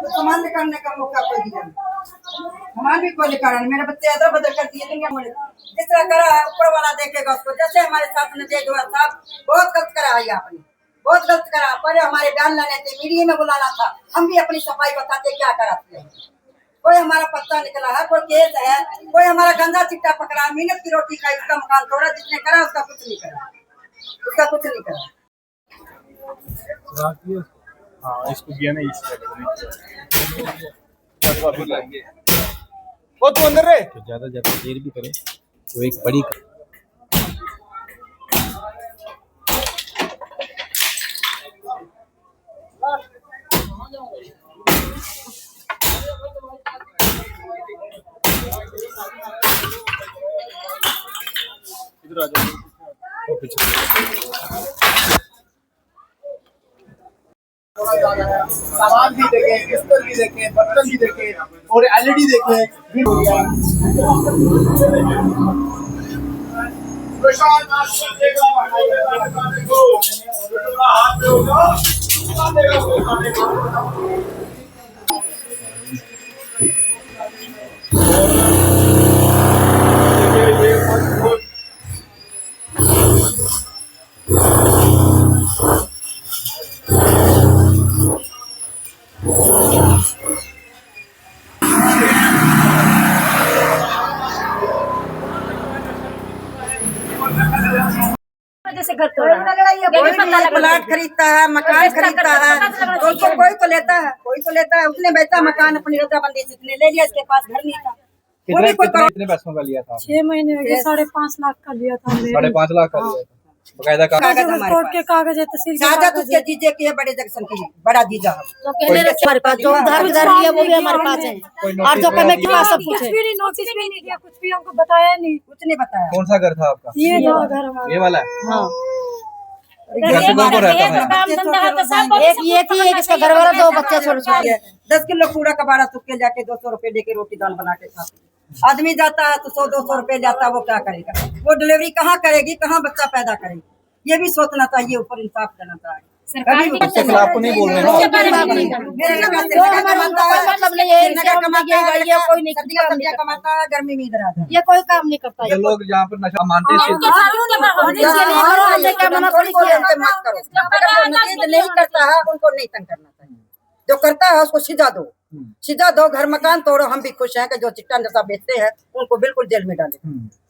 सामान निकालने का मौका कोई दिया हमारे भी कोई निकाला मेरे बच्चे इधर बदल कर दिए जिस तरह करा ऊपर वाला देखेगा उसको। जैसे हमारे साथ ने जय दुआ साहब बहुत गलत करा है आपने, बहुत गलत करा। पहले हमारे बयान लाने थे, मीडिया में बुलाना था, हम भी अपनी सफाई बताते क्या कराते हैं। कोई हमारा पत्ता निकला है, कोई केस है, कोई हमारा गंदा चिट्टा पकड़ा, मेहनत की रोटी खाई, उसका मकान तोड़ा, जिसने करा उसका कुछ नहीं करा, उसका कुछ नहीं करा। हाँ इसको दिया ना वो तो अंदर रहे तो ज्यादा देर भी करे तो एक बड़ी इधर आ जाओ पीछे। सामान भी देखे, बिस्तर भी देखे, बर्तन भी देखे और एलईडी देखे। जैसे घर तोड़ा प्लाट खरीदता है, मकान खरीदता है, तो उसको कोई तो लेता है, कोई तो लेता है। उसने बेचा मकान अपनी रजाबंदी से, उसने ले लिया, इसके पास घर नहीं था। कितने पैसों का लिया था? 6 महीने हो गए, 5.5 लाख का लिया था। 5.5 लाख का लिया था। बकायदा कागज हमारे कोर्ट के कागज है, तहसील कागज उसके जीजे के बड़े जंक्शन की बड़ा जीजा हमारे पास जो उधार लिया वो भी हमारे पास है और जो कमेटी का सब कुछ है। नोटिस भी नहीं दिया, कुछ भी हमको बताया नहीं, कुछ नहीं बताया। कौन सा घर था आपका? ये घर हमारा ये वाला है? हाँ घर पे कौन रहता था? एक ये थी, एक इसका घर वाला, 2 बच्चे छोटे। 10 किलो कूड़ा कबाड़ा चुप के जाके 200 रुपए लेके रोटी दाल बना के खाते। आदमी जाता है तो 100-200 रुपए जाता है, वो क्या करेगा? वो डिलीवरी कहाँ करेगी, कहाँ बच्चा पैदा करेगी? ये भी सोचना चाहिए, ऊपर इंसाफ करना चाहिए। उसके खिलाफ तो नहीं बोल रहे ना? कमाता है, गर्मी में इधर आता है, ये कोई काम नहीं करता। ये लोग जहाँ पर नशा मानते हैं मत करो। अगर वो नहीं करता है उनको नहीं तंग करना चाहिए, जो करता है उसको सीधा दो, सीधा दो। घर मकान तोड़ो, हम भी खुश हैं कि जो चिट्टा नशा बेचते हैं उनको बिल्कुल जेल में डाले।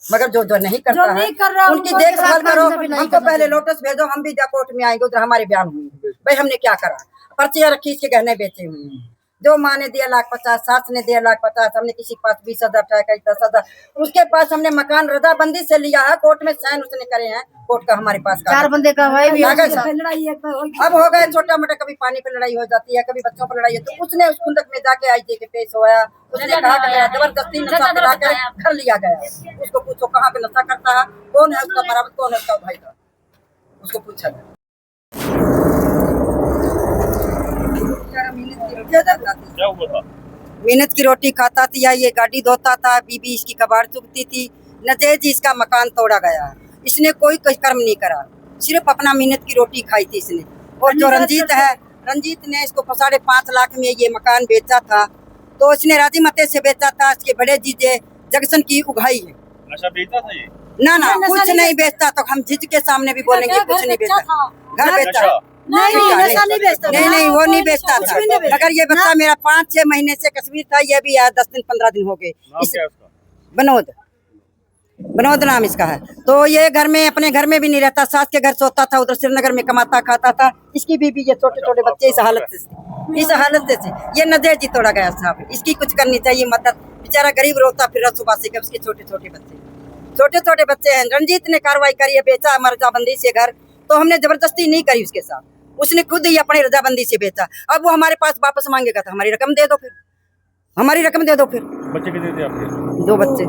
मगर जो नहीं करता है उनकी देखभाल करो। हमको पहले लोटस भेजो, हम भी कोर्ट में आएंगे, उधर हमारे बयान हुए भाई हमने क्या करा। पर्चियां रखी, इसके गहने बेचे हुए, जो माँ ने दिया 1,50,000, सास ने दिया 1,50,000, हमने किसी के पास 20,000 कहीं 10,000, उसके पास हमने मकान रजाबंदी से लिया है, कोर्ट में साइन उसने करे हैं, कोर्ट का हमारे पास 4 बंदे का भाई भी अब हो गए छोटा मोटा, कभी पानी पे लड़ाई हो जाती है, कभी बच्चों पर लड़ाई है, तो उसने उस खुंदक में जाके आई के पेश होया। उसने कहा कि मेरा जबरदस्ती नशा पिला कर घर लिया गया। उसको पूछो कहाँ पे नशा करता है, कौन है उसका बराबर, कौन है उसका भाई का, उसको पूछा गया। मेहनत की रोटी खाता थी, या ये गाड़ी धोता था, बीबी इसकी कबाड़ चुगती थी, नजेज इसका मकान तोड़ा गया। इसने कोई कर्म नहीं करा, सिर्फ अपना मेहनत की रोटी खाई थी इसने। और जो रंजीत है, रंजीत ने इसको 5.5 लाख में ये मकान बेचा था, तो इसने राजी मते से बेचा था। इसके बड़े जीजे जंक्शन की उगाई है। नशा बेचता था ये? ना कुछ नहीं बेचता, तो हम झिझ के सामने भी बोलेंगे कुछ नहीं बेचता। घर बेचता नहीं, वो नहीं बेचता था। अगर ये बच्चा मेरा 5-6 महीने से कश्मीर था, ये भी आया 10 दिन 15 दिन हो गए। बनोद नाम इसका है। तो ये घर में, अपने घर में भी नहीं रहता, सास के घर सोता था, उधर श्रीनगर में कमाता खाता था। इसकी बीबी, ये छोटे छोटे बच्चे इस हालत से ये नजर जी तोड़ा गया साहब। इसकी कुछ करनी चाहिए मदद, बेचारा गरीब रोता फिर सुबह से, उसके छोटे छोटे बच्चे हैं। रंजीत ने कार्रवाई करी है, बेचा मर्जाबंदी से घर, तो हमने जबरदस्ती नहीं करी उसके साथ। उसने खुद ही अपनी रजाबंदी से बेचा। अब वो हमारे पास वापस मांगेगा तो हमारी रकम दे दो, फिर हमारी रकम दे दो। फिर बच्चे कितने थे आपके? 2 बच्चे।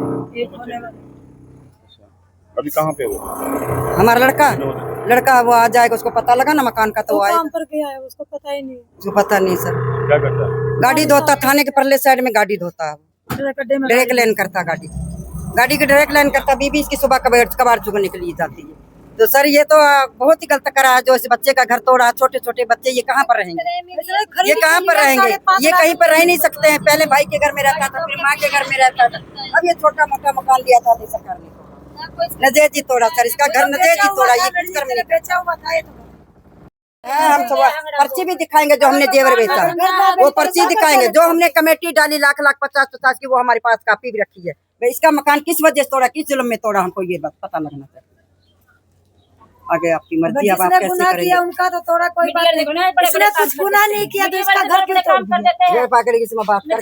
अभी कहाँ पे वो? हमारा लड़का वो आ जाएगा, उसको पता लगा ना मकान का तो वो आए। काम पर गया है, उसको पता ही नहीं। उसको पता नहीं सर। क्या करता है? गाड़ी धोता, थाने के परले साइड में गाड़ी धोता है, डायरेक्ट लाइन करता गाड़ी की डायरेक्ट लाइन करता। बीबी इसकी सुबह कबाड़ चुगने के लिए जाती है। तो सर ये तो बहुत ही गलत करा है, जो इस बच्चे का घर तोड़ा। छोटे छोटे बच्चे ये कहाँ पर रहेंगे? ये कहाँ पर रहेंगे? ये कहीं पर रह नहीं सकते हैं। पहले भाई के घर में रहता था, फिर माँ के घर में रहता था। अब ये छोटा मोटा मकान दिया था सरकार ने, नजेज ही तोड़ा सर। इसका घर नजेज ही तोड़ा। ये कुछ कर्म नहीं करता। हम सब पर्ची भी दिखाएंगे जो हमने जेवर बेचा, वो पर्ची दिखाएंगे। जो हमने कमेटी डाली लाख 50 की, वो हमारे पास कापी भी रखी है। भाई इसका मकान किस वजह से तोड़ा, किस जुल्म में तोड़ा, हमको ये बात पता लगना चाहिए। आगे आपकी मर्जी, अब आप कैसे करेंगे? उनका तो थोड़ा कोई बात नहीं, इसने कुछ गुनाह नहीं किया तो इसका घर क्यों तोड़ दिया? ये पागल किसी में बात कर